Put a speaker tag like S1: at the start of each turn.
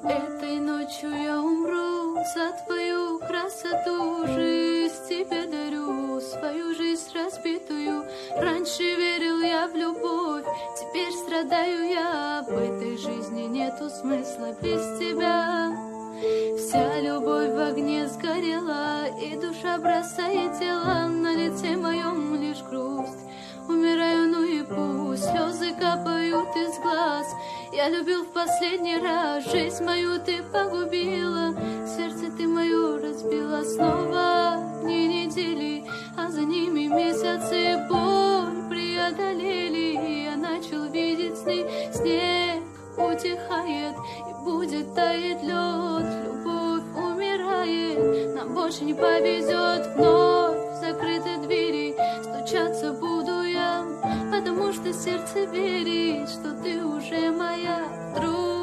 S1: Этой ночью я умру за твою красоту. Жизнь тебе дарю, свою жизнь разбитую. Раньше верил я в любовь, теперь страдаю я. В этой жизни нету смысла без тебя. Вся любовь в огне сгорела, и душа бросает тело. На лице моем лишь грусть. Умираю, ну и пусть слезы капают из глаз. Я любил в последний раз, жизнь мою ты погубила. Сердце ты мое разбила. Снова дни, недели, а за ними месяцы. Боль преодолели, я начал видеть сны. Снег утихает, и будет таять лед. Любовь умирает, нам больше не повезет. Вновь закрыты двери, стучаться буду я, потому что сердце верит, что ты уже моя. Друг